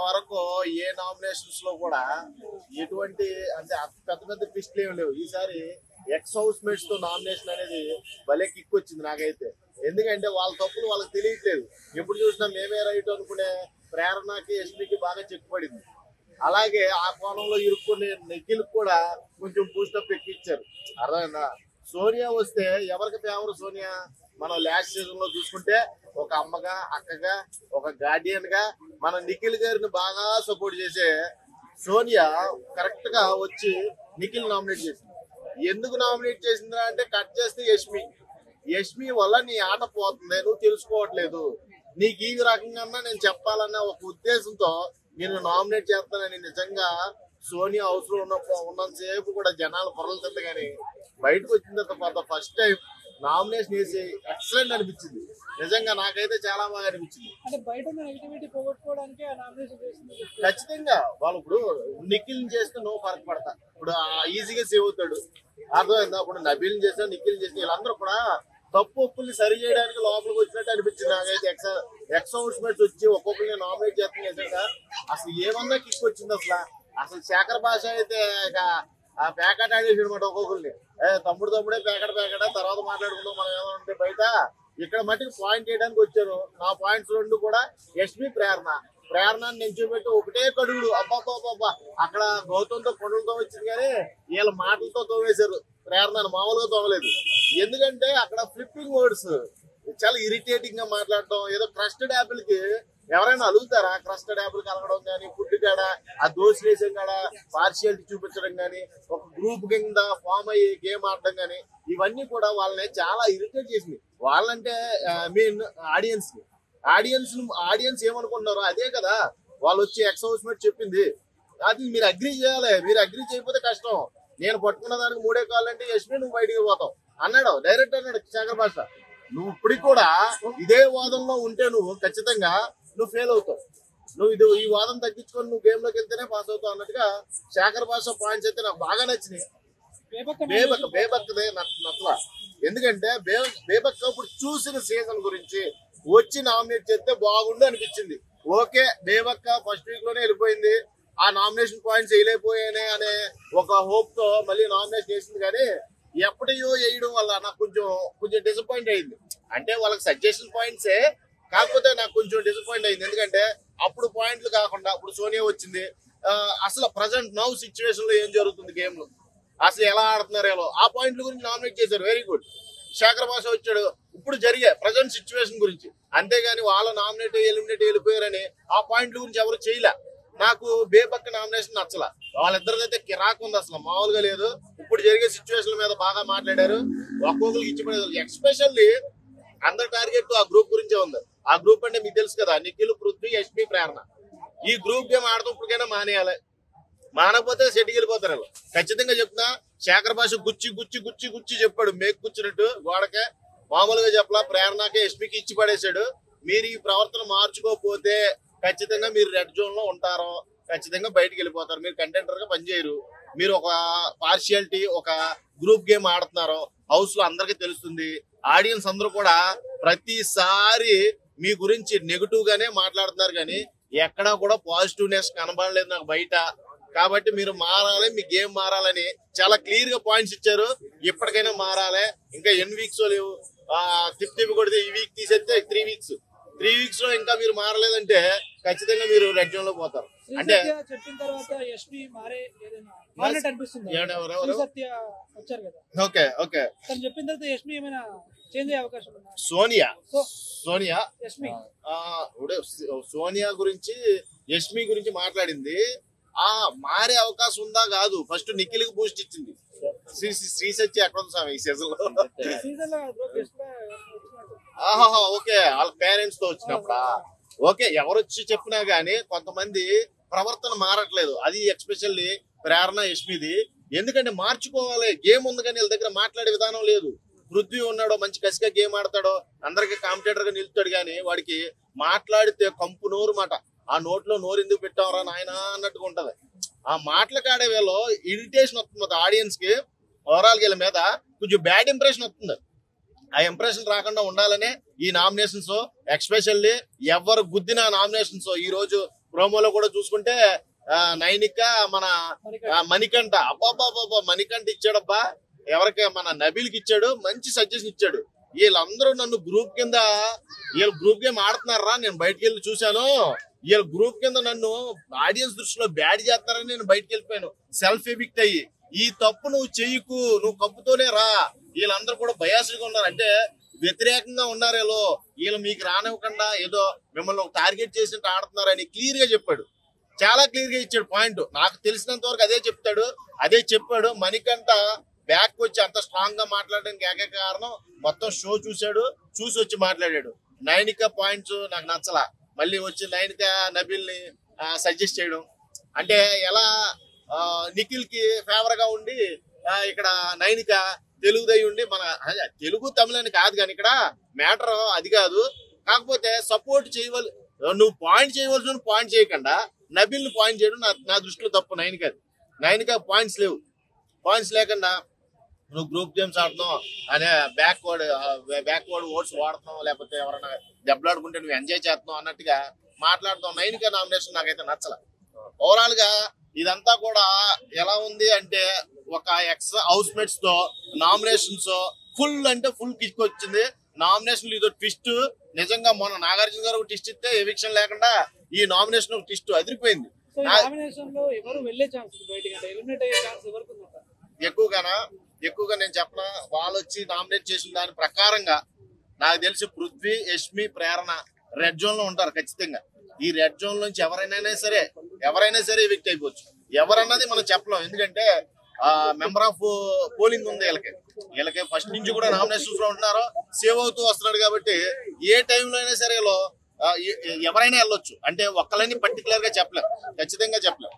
ఇంతవరకు ఏ నామినేషన్స్ లో కూడా ఎటువంటి అంటే పెద్ద పెద్ద ట్విస్ట్లు ఏమి లేవు. ఈసారి ఎక్స్ హౌస్ మేట్స్ తో నామినేషన్ అనేది భలే కిక్ వచ్చింది నాకైతే. ఎందుకంటే వాళ్ళ తప్పులు వాళ్ళకి తెలియట్లేదు. ఎప్పుడు చూసినా మేమే రైట్ అనుకునే ప్రేరణకి ఎస్పీకి బాగా చెక్కుపడింది. అలాగే ఆ కోణంలో ఇరుక్కునే నిఖిల్ కూడా కొంచెం బూస్టప్ ఎక్కిచ్చారు. అర్థమైందా? సోనియా వస్తే ఎవరికి ఫేవర్ సోనియా? మనం లాస్ట్ సీజన్ లో చూసుకుంటే ఒక అమ్మగా, అక్కగా, ఒక గార్డియన్ గా మన నిఖిల్ గారిని బాగా సపోర్ట్ చేసే సోనియా కరెక్ట్ గా వచ్చి నిఖిల్ నామినేట్ చేసింది. ఎందుకు నామినేట్ చేసిందిరా అంటే కట్ చేస్తే యష్మి వల్ల నీ ఆట పోతుంది, నువ్వు తెలుసుకోవట్లేదు, నీకు ఈ రకంగా నేను చెప్పాలన్న ఒక ఉద్దేశంతో నేను నామినేట్ చేస్తానని. నిజంగా సోనియా హౌస్ లో ఉన్నంతసేపు కూడా జనాలు పొరలు తింది, కానీ బయటకు వచ్చిన తర్వాత ఫస్ట్ టైం నామినేషన్ వేసి ఎక్సలెంట్ అనిపించింది. నిజంగా నాకైతే చాలా బాగా అనిపించింది. ఖచ్చితంగా వాళ్ళు ఇప్పుడు నిఖిల్ చేస్తే నో ఫరక్ పడతా, ఇప్పుడు ఈజీగా సేవ్ అవుతాడు. అర్థమైందా? ఇప్పుడు నబీల్ చేస్తే నిఖిల్ చేస్తే వీళ్ళందరూ కూడా తప్పు ఒప్పుల్ని సరి చేయడానికి లోపలికి వచ్చినట్టు అనిపించింది నాకైతే. ఎక్స్ హౌస్ మేట్స్ వచ్చి ఒక్కొక్కరిని నామినేట్ చేస్తున్న నిజంగా అసలు ఏమన్నా కిక్ వచ్చింది. అసలు శేఖర్ భాష అయితే ఆ ప్యాకెట్ ఆడేసి అనమాట ఒక్కొక్కరిని. తమ్ముడే ప్యాకెట్ తర్వాత మాట్లాడుకుందాం మనం ఏమంటే బయట. ఇక్కడ మట్టికి పాయింట్ చేయడానికి వచ్చాను. నా పాయింట్స్ రెండు కూడా ఎస్పీ ప్రేరణని నేను చూపెట్టి ఒకటే కడుగుడు అబ్బాబ్బాబ్బా. అక్కడ గౌతంతో కొండలతో వచ్చింది, కానీ వీళ్ళ మాటలతో తోవేశారు. ప్రేరణని మామూలుగా తోవలేదు. ఎందుకంటే అక్కడ ఫ్లిప్పింగ్ వర్డ్స్ చాలా ఇరిటేటింగ్ గా మాట్లాడటం. ఏదో క్రస్టెడ్ యాపిల్ కి ఎవరైనా అలుగుతారా? క్రస్టెడ్ యాపిల్ కలగడం కానీ, ఫుడ్ కాడ ఆ దోశ వేసే కాడ పార్షియాలిటీ చూపించడం కానీ, ఒక గ్రూప్ కింద ఫామ్ అయ్యి గేమ్ ఆడడం కానీ, ఇవన్నీ కూడా వాళ్ళని చాలా ఇరిటేట్ చేసింది. వాళ్ళంటే మీన్ ఆడియన్స్ ఏమనుకుంటున్నారు అదే కదా వాళ్ళు వచ్చి ఎక్స్ హౌస్ మేట్ చెప్పింది. అది మీరు అగ్రీ చేయాలి. మీరు అగ్రీ చేయకపోతే కష్టం. నేను పట్టుకున్న దానికి 3 కాళ్ళు అంటే యశ్మి నువ్వు బయటికి పోతావు అన్నాడు, డైరెక్ట్ అన్నాడు శేఖర్ భాష. నువ్వు ఇప్పుడు కూడా ఇదే వాదంలో ఉంటే నువ్వు ఖచ్చితంగా నువ్వు ఫెయిల్ అవుతావు. నువ్వు ఈ వాదం తగ్గించుకొని నువ్వు గేమ్ లోకి వెళ్తేనే పాస్ అవుతావు అన్నట్టుగా శేఖర్ భాష పాయింట్స్ అయితే నాకు బాగా నచ్చినాయి. బేబక్కదే నచ్చలా. ఎందుకంటే బేబక్క ఇప్పుడు చూసిన సీజన్ గురించి వచ్చి నామినేట్ చేస్తే బాగుండు అనిపించింది. ఓకే, బేబక్క ఫస్ట్ వీక్ లోనే వెళ్ళిపోయింది, ఆ నామినేషన్ పాయింట్స్ వేయలేకపోయానే అనే ఒక హోప్ తో మళ్ళీ నామినేషన్ చేసింది. కానీ ఎప్పటియో వేయడం వల్ల నాకు కొంచెం డిసప్పాయింట్ అయింది. అంటే వాళ్ళకి సజెషన్ పాయింట్సే, కాకపోతే నాకు కొంచెం డిసప్పాయింట్ అయింది. ఎందుకంటే అప్పుడు పాయింట్లు కాకుండా ఇప్పుడు సోనియా వచ్చింది. అసలు ప్రజెంట్ నౌ సిచ్యువేషన్ లో ఏం జరుగుతుంది గేమ్ లో, అసలు ఎలా ఆడుతున్నారో ఆ పాయింట్ల గురించి నామినేట్ చేశారు. Very good. శేఖర్ భాష వచ్చాడు ఇప్పుడు జరిగే ప్రజెంట్ సిచ్యువేషన్ గురించి, అంతేగాని వాళ్ళ నామినేట్ ఎలిమినేట్ వెళ్ళిపోయారని ఆ పాయింట్ల గురించి ఎవరు చేయలే. నాకు బేబక్క నామినేషన్ నచ్చల. వాళ్ళిద్దరిదైతే కిరాక్ ఉంది, అసలు మామూలుగా లేదు. ఇప్పుడు జరిగే సిచ్యువేషన్ మీద బాగా మాట్లాడారు. ఒక్కొక్కరికి ఇచ్చిపోయేది. ఎక్స్పెషల్లీ అందరి టార్గెట్ ఆ గ్రూప్ గురించే ఉంది. ఆ గ్రూప్ అంటే మీకు తెలుసు కదా, నిఖిల్, పృథ్వీ, ఎస్పీ, ప్రేరణ. ఈ గ్రూప్ గేమ్ ఆడుతూ ఇప్పటికైనా మానేయాలి. మానకపోతే సెట్కి వెళ్ళిపోతారు వాళ్ళు. ఖచ్చితంగా చెప్తున్నా, శేఖర్ భాష గుచ్చి చెప్పాడు, మేకు కూర్చున్నట్టు గోడకే. మామూలుగా చెప్పలా, ప్రేరణకే ఎస్పీకి ఇచ్చి పడేశాడు. మీరు ఈ ప్రవర్తన మార్చుకోకపోతే ఖచ్చితంగా మీరు రెడ్ జోన్ లో ఉంటారు, ఖచ్చితంగా బయటకు వెళ్ళిపోతారు. మీరు కంటెంటర్ గా పనిచేయరు. మీరు ఒక పార్షియాలిటీ, ఒక గ్రూప్ గేమ్ ఆడుతున్నారు. హౌస్ లో అందరికీ తెలుస్తుంది. ఆడియన్స్ అందరూ కూడా ప్రతిసారి మీ గురించి నెగిటివ్ గానే మాట్లాడుతున్నారు, కానీ ఎక్కడా కూడా పాజిటివ్నెస్ కనబడలేదు నాకు బయట. కాబట్టి మీరు మారాలి, మీ గేమ్ మారాలని చాలా క్లియర్ గా పాయింట్స్ ఇచ్చారు. ఎప్పటికైనా మారాలి. ఇంకా ఎన్ని వీక్స్ లేవు, తిప్పి కొడితే ఈ వీక్ తీసేస్తే 3 వీక్స్. 3 వీక్స్ లో ఇంకా మీరు మారలేదంటే ఖచ్చితంగా మీరు రెడ్ జోన్ లో పోతారు. అంటే చెప్పిన తర్వాత చెప్పిన తర్వాత యష్మి ఏమైనా చేంజ్ అయ్యే అవకాశం ఉందా? సోనియా గురించి యష్మి గురించి మాట్లాడింది. మారే అవకాశం ఉందా కాదు, ఫస్ట్ నిఖిల్ కి బూస్ట్ ఇచ్చింది. శ్రీ సత్య ఎక్కడ ఉంది స్వామి ఈ సీజన్ లో? ఓకే, వాళ్ళ పేరెంట్స్ తో వచ్చినప్పుడా? ఓకే, ఎవరొచ్చి చెప్పినా గానీ కొంతమంది ప్రవర్తన మారట్లేదు. అది ఎక్స్పెషల్లీ ప్రేరణ, యష్మిది. ఎందుకంటే మార్చుకోవాలి. గేమ్ ఉంది కానీ వీళ్ళ దగ్గర మాట్లాడే విధానం లేదు. పృథ్వీ ఉన్నాడో మంచి కసిగా గేమ్ ఆడతాడో, అందరికి కాంపిటేటర్ గా నిలుస్తాడు, కానీ వాడికి మాట్లాడితే కంపు నోరు మాట. ఆ నోట్లో నోరు ఎందుకు పెట్టావరా నాయనా అన్నట్టుగా ఉంటది. ఆ మాటలు కాడే వేలో ఇరిటేషన్ వస్తుంది ఆడియన్స్ కి. ఓవరాల్ వీళ్ళ మీద కొంచెం బ్యాడ్ ఇంప్రెషన్ వస్తుంది. ఆ ఇంప్రెషన్ రాకుండా ఉండాలనే ఈ నామినేషన్స్, ఎక్స్పెషల్లీ ఎవరు గుద్దిన నామినేషన్స్. ఈ రోజు ప్రోమోలో కూడా చూసుకుంటే నైనిక మన మణికంఠ అబ్బాబ్బాబ్బా మణికంఠ ఇచ్చాడబ్బా, ఎవరికి మన నబీల్కి ఇచ్చాడు, మంచి సజెషన్ ఇచ్చాడు. వీళ్ళందరూ నన్ను గ్రూప్ కింద వీళ్ళు గ్రూప్ గేమ్ ఆడుతున్నారా, నేను బయటకు వెళ్ళి చూశాను. వీళ్ళ గ్రూప్ కింద నన్ను ఆడియన్స్ దృష్టిలో బ్యాడ్ చేస్తారని నేను బయటకు వెళ్ళిపోయాను, సెల్ఫ్ ఎవిక్ట్ అయ్యి. ఈ తప్పు నువ్వు చెయ్యకు, నువ్వు కప్పుతోనే రా. వీళ్ళందరూ కూడా బయాస్గా ఉన్నారు, అంటే వ్యతిరేకంగా ఉన్నారేలో, వీళ్ళు మీకు రానివ్వకుండా ఏదో మిమ్మల్ని టార్గెట్ చేసినట్టు ఆడుతున్నారని క్లియర్ గా చెప్పాడు. చాలా క్లియర్ గా ఇచ్చాడు పాయింట్. నాకు తెలిసినంత వరకు అదే చెప్తాడు, అదే చెప్పాడు. మణికంఠ బ్యాక్ వచ్చి అంత స్ట్రాంగ్ గా మాట్లాడడానికి ఏకైక కారణం మొత్తం షో చూశాడు, చూసి వచ్చి మాట్లాడాడు. నైనిక పాయింట్స్ నాకు నచ్చలా. మళ్ళీ వచ్చి నైనిక నబీల్ ని సజెస్ట్ చేయడం అంటే ఎలా, నిఖిల్ కి ఫేవర్ గా ఉండి ఇక్కడ నైనిక తెలుగుదై ఉండి, మన తెలుగు తమిళని కాదు కానీ ఇక్కడ మ్యాటర్ అది కాదు. కాకపోతే సపోర్ట్ చేయవల్, నువ్వు పాయింట్ చేయవలసిన పాయింట్ చేయకుండా నబీల్ ని పాయింట్ చేయడం నా దృష్టిలో తప్పు. నైనిక పాయింట్స్ లేవు, పాయింట్స్ లేకుండా నువ్వు గ్రూప్ గేమ్స్ ఆడుతున్నావు అనే బ్యాక్వర్డ్ ఓట్స్ వాడుతున్నావు, లేకపోతే ఎవరైనా దెబ్బలాడుకుంటే నువ్వు ఎంజాయ్ చేస్తున్నావు అన్నట్టుగా మాట్లాడుతావు. నైనిక నామినేషన్ నాకైతే నచ్చల. ఓవరాల్ గా ఇదంతా కూడా ఎలా ఉంది అంటే ఒక ఎక్స్ హౌస్ మేట్స్ తో నామినేషన్స్ ఫుల్ అంటే ఫుల్ కిక్ వచ్చింది. నామినేషన్ ఇదో ట్విస్ట్. నిజంగా మొన్న నాగార్జున గారు ట్విస్ట్ ఇస్తే ఎవిక్షన్ లేకుండా ఈ నామినేషన్ ట్విస్ట్ అదిరిపోయింది. ఎక్కువగా నేను చెప్పనా, వాళ్ళు వచ్చి నామినేట్ చేసిన దాని ప్రకారంగా నాకు తెలిసి పృథ్వీ, యష్మి, ప్రేరణ రెడ్ జోన్ లో ఉంటారు ఖచ్చితంగా. ఈ రెడ్ జోన్ నుంచి ఎవరైనా సరే ఎవిక్ట్ అయిపోవచ్చు. ఎవరన్నది మనం చెప్పలేం, ఎందుకంటే మెంబర్ ఆఫ్ పోలింగ్ ఉంది వీళ్ళకి ఫస్ట్ నుంచి కూడా నామినేషన్స్ లో ఉంటున్నారు, సేవ్ అవుతూ వస్తున్నాడు. కాబట్టి ఏ టైంలో అయినా సరే ఎవరైనా వెళ్ళొచ్చు, అంటే ఒక్కలని పర్టికులర్ గా చెప్పలేం, ఖచ్చితంగా చెప్పలేం.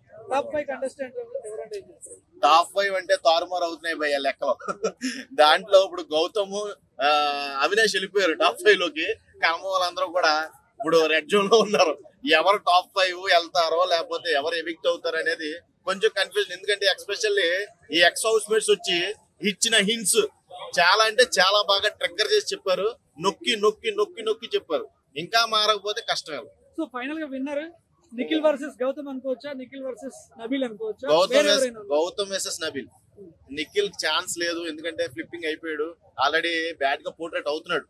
టాప్ 5 అంటే తారుమారు అవుతున్నాయి భయ్య లెక్కలో. దాంట్లో ఇప్పుడు గౌతమ్, అవినాష్ వెళ్ళిపోయారు టాప్ 5 లోకి. కమ్మ వాళ్ళందరూ కూడా ఇప్పుడు రెడ్ జోన్ లో ఉన్నారు. ఎవరు టాప్ 5 వెళ్తారో లేకపోతే ఎవరు ఎవిక్ట్ అవుతారో అనేది కొంచెం కన్ఫ్యూజన్. ఎందుకంటే ఎక్స్పెషల్లీ ఈ ఎక్స్ హౌస్ మేట్స్ వచ్చి ఇచ్చిన హింట్స్ చాలా అంటే చాలా బాగా ట్రిగ్గర్ చేసి చెప్పారు. నొక్కి నొక్కి నొక్కి నొక్కి చెప్పారు. ఇంకా మారకపోతే కష్టమే. సో ఫైనల్ గా విన్నర్ నిఖిల్ వర్సెస్ గౌతమ్ అనుకోవచ్చా, నిఖిల్ వర్సెస్ నబీల్ అనుకోవచ్చా? గౌతమ్ వర్సెస్ నబీల్. నిఖిల్ ఛాన్స్ లేదు, ఎందుకంటే ఫ్లిప్పింగ్ అయిపోయాడు ఆల్రెడీ, బ్యాడ్ గా పోర్ట్రేట్ అవుతున్నాడు.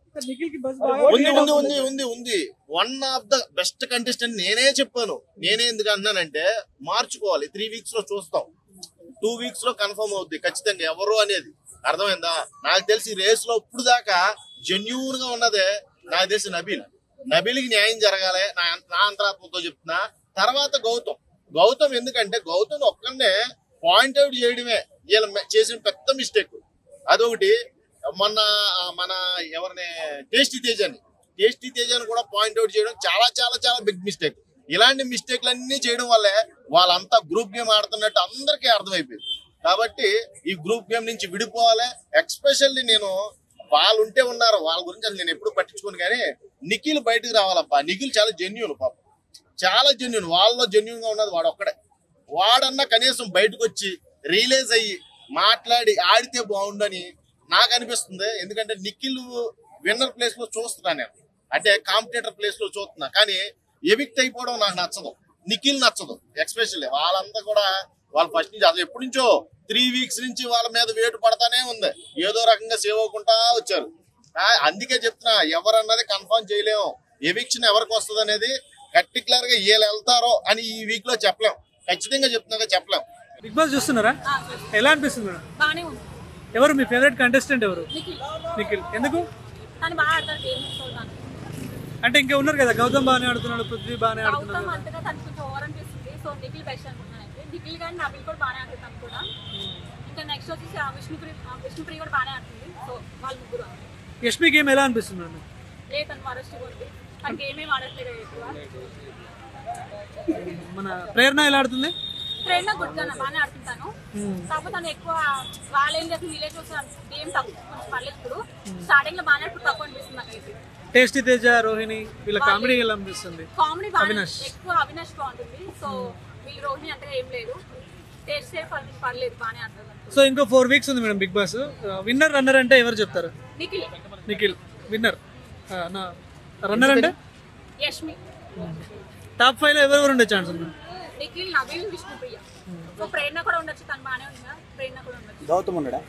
ఉంది one of the best contestant నేనే చెప్పాను. నేనే ఎందుకు అన్నానంటే మార్చుకోవాలి. 3 వీక్స్ లో చూస్తాం, 2 వీక్స్ లో కన్ఫర్మ్ అవుద్ది ఖచ్చితంగా ఎవరు అనేది. అర్థమైందా? నాకు తెలిసి రేస్ లో ఇప్పుడు దాకా జెన్యూన్ గా ఉన్నదే నాకు తెలిసి నబీల్ కి న్యాయం జరగాలి నా అంతరాత్మతో చెప్తున్నా. తర్వాత గౌతమ్ ఎందుకంటే గౌతమ్ ఒక్కనే పాయింట్ అవుట్ చేయడమే వీళ్ళు చేసిన పెద్ద మిస్టేక్. అదొకటి. మొన్న మన ఎవరిని టేస్టీ తేజాని కూడా పాయింట్ అవుట్ చేయడం చాలా చాలా చాలా బిగ్ మిస్టేక్. ఇలాంటి మిస్టేక్లన్నీ చేయడం వల్లే వాళ్ళంతా గ్రూప్ గేమ్ ఆడుతున్నట్టు అందరికీ అర్థమైపోయింది. కాబట్టి ఈ గ్రూప్ గేమ్ నుంచి విడిపోవాలి. ఎక్స్పెషల్లీ నేను వాళ్ళు ఉంటే ఉన్నారు, వాళ్ళ గురించి అసలు నేను ఎప్పుడు పట్టించుకోను, కానీ నిఖిల్ బయటకు రావాలబ్బా. నిఖిల్ చాలా జెన్యూన్, పాప చాలా జెన్యూన్. వాళ్ళలో జెన్యూన్ గా ఉన్నది వాడు ఒక్కడే. వాడన్నా కనీసం బయటకు వచ్చి రియలైజ్ అయ్యి మాట్లాడి ఆడితే బాగుండని నాకు అనిపిస్తుంది. ఎందుకంటే నిఖిల్ విన్నర్ ప్లేస్ లో చూస్తున్నాను నేను, అంటే కాంపిటేటర్ ప్లేస్ లో చూస్తున్నా, కానీ ఎవిక్ట్ అయిపోవడం నాకు నచ్చదు, నిఖిల్ నచ్చదు. ఎక్స్పెషల్లీ వాళ్ళంతా కూడా వాళ్ళు ఫస్ట్ నుంచి అసలు ఎప్పటి నుంచో 3 వీక్స్ నుంచి వాళ్ళ మీద వేటు పడతానే ఉంది, ఏదో రకంగా సేవ్ అవ్వకుండా వచ్చారు. అందుకే చెప్తున్నా, ఎవరన్నది కన్ఫర్మ్ చేయలేము. ఎవిక్షన్ ఎవరికి వస్తుంది అనేది పర్టికులర్ గా వీళ్ళు వెళ్తారో అని ఈ వీక్ లో చెప్పలేం, ఖచ్చితంగా చెప్తున్నా చెప్పలేం. బిగ్ బాస్ చూస్తున్నారా? ఎలా అనిపిస్తుంది మేడం? ఎవరు మీ ఫేవరెట్ కంటెస్టెంట్? ఎవరు? నిఖిల్. ఎందుకు? అంటే ఇంకా ఉన్నారు కదా, గౌతమ్ బాగానే ఆడుతున్నాడు, పృథ్వీ బాగానే ఆడుతున్నాడు. నిఖిల్ గాని నబీల్ కూడా బాగానే ఆడుతాను కూడా. ఇంకా నెక్స్ట్ వచ్చేసి విష్ణుప్రియ కూడా బాగానే ఆడుతుంది. సో వాళ్ళు ముగ్గురు. యష్మి గేమ్ ఎలా అనిపిస్తుంది? లేదు తను వరస్ట్ ఉంది, తనకి ఏమేమి ఆడట్లేదు ఎక్కువ. మన ప్రేరణ ఎలా ఆడుతుంది? ప్రేరణ గుడ్ గానే బాగానే ఆడుతుంటాను. కాకపోతే తను ఎక్కువ వాళ్ళేం చేసి విలేజ్ గేమ్ తక్కువ కొంచెం పర్లేదు. ఇప్పుడు స్టార్టింగ్ లో బాగానే తక్కువ అనిపిస్తుంది నాకైతే. టేస్టీ తేజ, రోహిణి వీళ్ళ కామెడీ ఎలా అనిపిస్తుంది? కామెడీ బాగా ఎక్కువ అవినాష్ బాగుంటుంది. సో వీళ్ళు రోహిణి అంటే ఏం లేదు, టేస్ట్ పర్లేదు బాగానే ఆడుతుంది. సో ఇంకో 4 వీక్స్ ఉంది madam Bigg Boss. Winner runner అంటే ఎవరు చెప్తారు? నిఖిల్ విన్నర్. రన్నర్ అంటే యష్మి. టాప్ 5 లో ఎవరెవరు ఉండే ఛాన్స్ ఉంది? నిఖిల్, నవీన్, విష్ణుప్రియ. సో ప్రేరణ కూడా ఉండొచ్చు, తను బాగానే ఉందా? ప్రేరణ కూడా ఉండొచ్చు. గౌతమ్ ఉన్నాడా?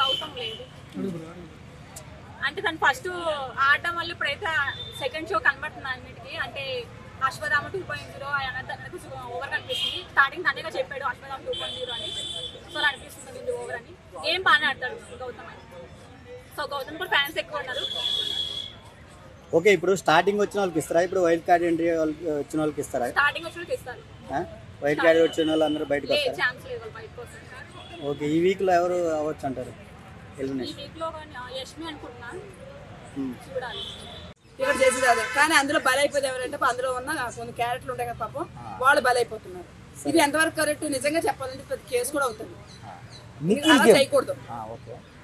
గౌతమ్ లేదు. అంటే తను ఫస్ట్ ఆడటం వల్ల ఇప్పుడైతే సెకండ్ షో కనబడుతుంది అన్నిటికీ. అంటే అశ్వధామ 2.0 అనేది ఓవర్ కనిపిస్తుంది. స్టార్టింగ్ తనేగా చెప్పాడు అశ్వధామ 2.0 అని. సో అనిపిస్తుంది ఇది ఓవర్ అని. గేమ్ బాగానే ఆడతాడు గౌతమ్ అని. సో గౌతమ్ కూడా ఫ్యాన్స్ ఎక్కువ ఉన్నారు. ఓకే, ఇప్పుడు స్టార్టింగ్ వచ్చిన వాళ్ళకి ఇస్తారా? ఇప్పుడు వైల్డ్ కార్డ్ ఎంట్రీ వచ్చిన వాళ్ళకి ఇస్తారా? స్టార్టింగ్ వచ్చిన వాళ్ళకి ఇస్తారు. వైల్డ్ కార్డ్ వచ్చిన వాళ్ళు అందరూ బయటకు వస్తారు. ఛాన్స్ లేదు వాళ్ళు బయటకు వస్తారు. ఓకే, ఈ వీక్ లో ఎవరు అవ్వచ్చు అంటారు? ఈ వీక్ లో యష్మి అనుకుంటున్నా, చూడాలి. ఇక్కడ చేసేది అదే, కానీ అందులో బలైపోతే ఎవరంటే అందులో ఉన్న కొన్ని క్యారెక్టర్లు ఉంటాయి కదా పాపం, వాళ్ళు బలైపోతున్నారు. ఇది ఎంతవరకు కరెక్ట్? నిజంగా చెప్పాలంటే పెద్ద కేసు కూడా అవుతుంది. అలా చేయకూడదు.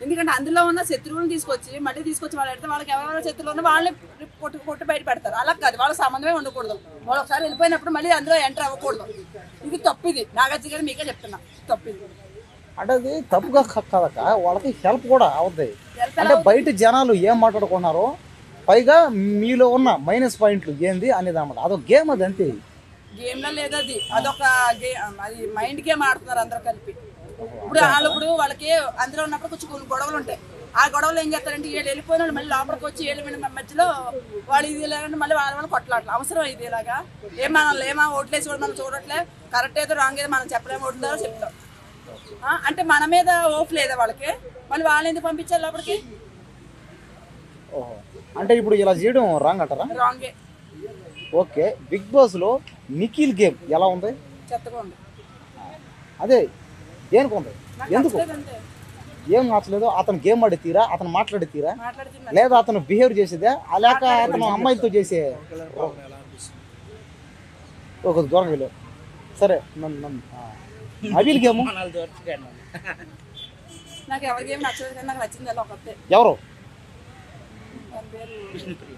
ఎందుకంటే అందులో ఉన్న శత్రువులను తీసుకొచ్చి మళ్ళీ తీసుకొచ్చి వాళ్ళు పెడితే వాళ్ళకి ఎవరెవరో శత్రువులు ఉన్న వాళ్ళని కొట్టు బయట పెడతారు. అలా కాదు, వాళ్ళ సంబంధమే ఉండకూడదు. వాళ్ళు ఒకసారి వెళ్ళిపోయినప్పుడు మళ్ళీ అందులో ఎంటర్ అవ్వకూడదు. ఇది తప్పు. ఇది నాగార్జున గారు మీకే చెప్తున్నా, తప్పు ఇది. అంటే అది తప్పుగా కదక, వాళ్ళకి హెల్ప్ కూడా అవుతాయి. అంటే బయట జనాలు ఏం మాట్లాడుకున్నారో, పైగా మీలో ఉన్న మైనస్ పాయింట్లు ఏంది అనేది అన్నమాట. అదొక గేమ్, అది అంతే. గేమ్ లో లేదు అది, అదొక అది మైండ్ గేమ్ ఆడుతున్నారు అందరూ కలిపి. ఇప్పుడు వాళ్ళకి అందులో ఉన్నప్పుడు కొంచెం కొన్ని గొడవలు ఉంటాయి. ఆ గొడవలు ఏం చేస్తారంటే వీళ్ళు వెళ్ళిపోయిన వాళ్ళు మళ్ళీ లోపలికి వచ్చి వీళ్ళ మధ్యలో వాళ్ళు ఇది లేదంటే మళ్ళీ వాళ్ళ కొట్లాడలు అవసరం. ఇది ఇలాగా ఏమా ఓట్లేసి కూడా మనం చూడట్లే, కరెక్ట్ ఏదో రాంగ్ ఏదో మనం చెప్పలేము, ఓట్లేదో చెప్తాం. అంటే మన మీద ఓపు లేదా వాళ్ళకి, మళ్ళీ వాళ్ళు ఎందుకు పంపించారు లోపలికి? అంటే ఇప్పుడు ఇలా చేయడం రాంగ్ అంటారా? రాంగే. ఓకే, బిగ్ బాస్ లో నిఖిల్ గేమ్ ఎలా ఉంది? చెత్తగా ఉంది. అదే దేనికి ఉంది? ఎందుకు ఏం నచ్చలేదు? అతను గేమ్ ఆడి తీరా, అతను మాట్లాడి తీరా, లేదా అతను బిహేవ్ చేసేదే, లేక అతను అమ్మాయిలతో చేసే ఒక దూరం వెళ్ళావు. సరే, అభిల్ గేమ్ నాకు ఎవరి గేమ్ నచ్చలేదు, కానీ నాకు నచ్చింది అలా ఒకటే. ఎవరు?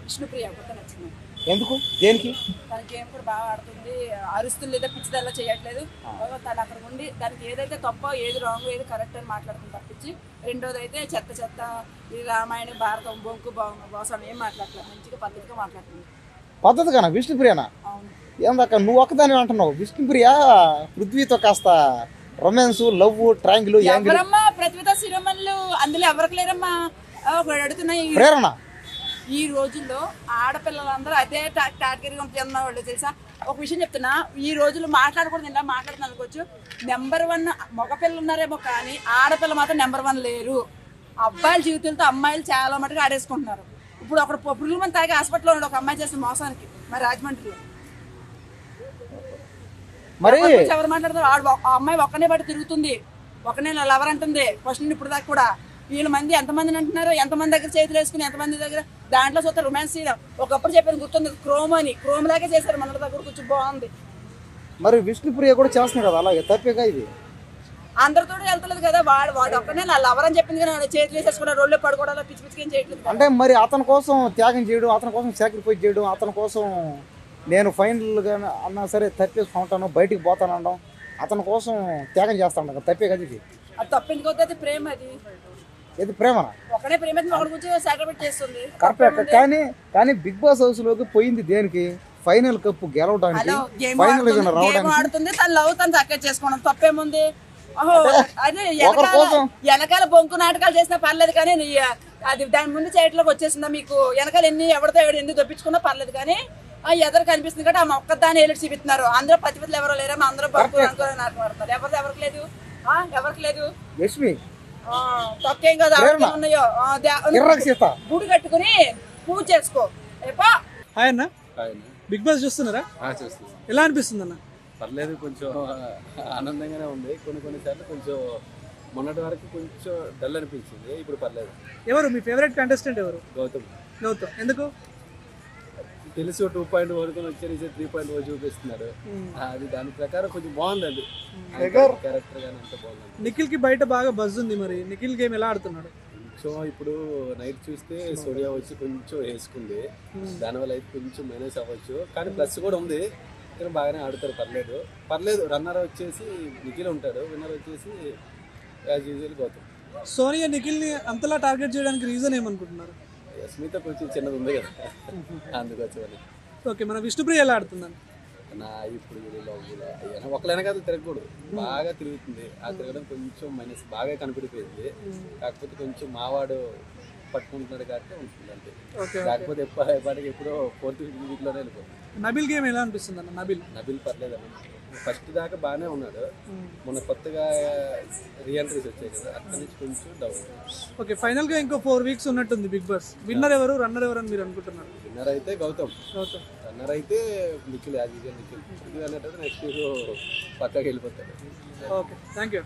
విష్ణుప్రియ కొత్త నచ్చింది. ఎందుకు? దేనికి? తన గేమ్ కూడా బాగా ఆడుతుంది, అరుస్తుంది, లేదా పిచ్చిదల్లా చేయట్లేదు. తను అక్కడ ఉండి దానికి ఏదైతే తప్పో, ఏది రాంగ్, ఏది కరెక్ట్ అని మాట్లాడుతుంది తప్పించి. రెండోది అయితే చెత్త ఈ రామాయణ భారతం బొంకు బాసం ఏం మాట్లాడలేదు, మంచిగా పద్ధతిగా మాట్లాడుతుంది. పద్ధతిగానా? విష్ణుప్రియనా? అవును. ఏందాక నువ్వు ఒక్కదాని అంటున్నావు? విష్ణుప్రియ పృథ్వీతో కాస్త రొమాన్స్, లవ్, ట్రయాంగిల్, ఎవరమ్మా ప్రతిభ శిరోమణులు అందులో ఎవరికి లేరమ్మా? అడుగుతున్నాయి. ప్రేరణ ఈ రోజుల్లో ఆడపిల్లలందరూ అదే కేటగిరీగా ఉన్న వాళ్ళు తెలుసా? ఒక విషయం చెప్తున్నా, ఈ రోజుల్లో మాట్లాడకూడదు, ఇలా మాట్లాడుతున్నా అనుకోవచ్చు. నెంబర్ 1 మగపిల్లలు ఉన్నారేమో, కానీ ఆడపిల్ల మాత్రం నెంబర్ 1 లేరు. అబ్బాయిల జీవితాలతో అమ్మాయిలు చాలా మటుకు ఆడేసుకుంటున్నారు. ఇప్పుడు ఒకడు పురుగుల మంది తాగి హాస్పిటల్లో ఉన్నాడు ఒక అమ్మాయి చేసిన మోసానికి, మరి రాజమండ్రిలో. మరి ఎవరు మాట్లాడతారు? ఆ అమ్మాయి ఒక్కనే బట్టి తిరుగుతుంది, ఒకనే లవర్ అంటుంది. క్వశ్చన్ ఇప్పుడు దాకా కూడా వీళ్ళ మంది ఎంతమందిని అంటున్నారు, ఎంతమంది దగ్గర చేతులు వేసుకుని, ఎంతమంది దగ్గర దాంట్లో చూస్తే రొమాన్స్ చేయడం. ఒకప్పుడు చెప్పాను గుర్తుంది, క్రోమ్ అని, క్రోమ్ లాగే చేశారు మన దగ్గర, కొంచెం బాగుంది. మరి విష్ణుప్రియ కూడా చేస్తుంది కదా, అలాగే తప్పేగా ఇది. అందరితో వెళ్తలేదు కదా, వాడు ఒక్కనే నా లవర్ అని చెప్పింది కానీ చేతులు వేసేసుకున్నా రోడ్లో పడుకోవడాలో పిచ్చి పిచ్చికి ఏం చేయట్లేదు. అంటే మరి అతని కోసం త్యాగం చేయడం, అతని కోసం సాక్రిఫైస్ చేయడం, అతని కోసం నేను ఫైనల్గా అన్నా సరే తప్పేసుకుంటాను, బయటికి పోతాను అనడం, అతని కోసం త్యాగం చేస్తాను కదా, తప్పే కదా ఇది. అది తప్పించుకోతే అది ప్రేమ. అది ఇది ప్రేమనా? ఒకనే ప్రేమ ఒకటి గురించి సాక్రిఫైస్ చేస్తుంది. కరెక్ట్. కానీ బిగ్ బాస్ హౌస్ లోకి పోయింది దేనికి? ఫైనల్ కప్ గెలవడానికి, ఫైనల్ ఆడుతుంది. తన లవ్ తను చక్కగా చేసుకోవడం తప్పేముంది? అదే వెనకాల బొంకు నాటకాలు చేసినా పర్లేదు, కానీ అది దాని ముందు చేయట్లోకి వచ్చేసిందా మీకు? వెనకాల ఎవరితో ఎందుకు దొప్పించుకున్నా పర్లేదు, కానీ ఎదురు కనిపిస్తుంది కాబట్టి ఆ ఒక్కదాన్ని ఏలిటి చూపిస్తున్నారు. అందరూ పతిపతులు ఎవరో లేరమ్మా, అందరూ బొంకు నాటకం ఆడుతున్నారు. ఎవరికి లేదు, ఎవరికి లేదు. యష్మి తొక్కేం కదా ఉన్నాయో, గుడి కట్టుకుని పూజ చేసుకో. హాయ్ అన్న, బిగ్ బాస్ చూస్తున్నారా? ఎలా అనిపిస్తుంది అన్న? పర్లేదు, కొంచెం ఆనందంగానే ఉంది. కొన్నిసార్లు కొంచెం మొన్నటి వరకు కొంచెం డల్ అనిపించింది, ఇప్పుడు పర్లేదు. ఎవరు మీ ఫేవరెట్ కంటెస్టెంట్? ఎవరు? గౌతమ్. ఎందుకు? తెలుసు 2.0 వరకు వచ్చేసి 3.0 చూపిస్తున్నారు. అది దాని ప్రకారం కొంచెం బాగుంది. అది క్యారెక్టర్ గానీ అంత బాగుంది. నిఖిల్ కి బయట బాగా బజ్ ఉంది, మరి నిఖిల్ గేమ్ ఎలా ఆడుతున్నాడు? సో ఇప్పుడు నైట్ చూస్తే సోనియా వచ్చి కొంచెం వేసుకుంది, దానివల్ల అయితే కొంచెం మైనస్ అవ్వచ్చు, కానీ ప్లస్ కూడా ఉంది. కానీ బాగానే ఆడుతారు, పర్లేదు. రన్నర్ వచ్చేసి నిఖిల్ ఉంటాడు, విన్నర్ వచ్చేసి యాజ్ యూజువల్ గౌతమ్. సోనియా నిఖిల్ ని అంతలా టార్గెట్ చేయడానికి రీజన్ ఏమనుకుంటున్నారు? స్మిత కొంచెం చిన్నది ఉంది కదా, అందుకోసం. ఓకే, మన విష్ణుప్రియ ఎలా ఆడుతుందని? నా ఇప్పుడు వీళ్ళు ఒకళ్ళైనా కాదు తిరగకూడదు, బాగా తిరుగుతుంది. ఆ తిరగడం కొంచెం మైనస్ బాగా కనిపెడిపోయింది. కాకపోతే కొంచెం మావాడు పట్టుకుంటున్నాడు కాబట్టి ఉంటుంది అంతే. కాకపోతే ఎప్పటికి ఎప్పుడో 4th వీక్లోనే వెళ్ళిపోతుంది. నబిల్ గేమ్ ఎలా అనిపిస్తుంది అన్న? నబిల్ పర్లేదన్న, ఫస్ట్ దాకా బాగానే ఉన్నాడు. మొన్న కొత్తగా రీఎంట్రీస్ వచ్చాయి కదా, అక్కడి నుంచి కొంచెం డౌన్. ఓకే, ఫైనల్ గా ఇంకో 4 వీక్స్ ఉన్నట్టుంది బిగ్ బాస్. విన్నర్ ఎవరు, రన్నర్ ఎవరు అని మీరు అనుకుంటున్నారు? విన్నర్ అయితే గౌతమ్, గౌతమ్. రన్నర్ అయితే నిఖిల్. As usual Nikhil. ఇది అన్నట్టు నెక్స్ట్ పక్కకి వెళ్ళిపోతాడు. Okay, thank you.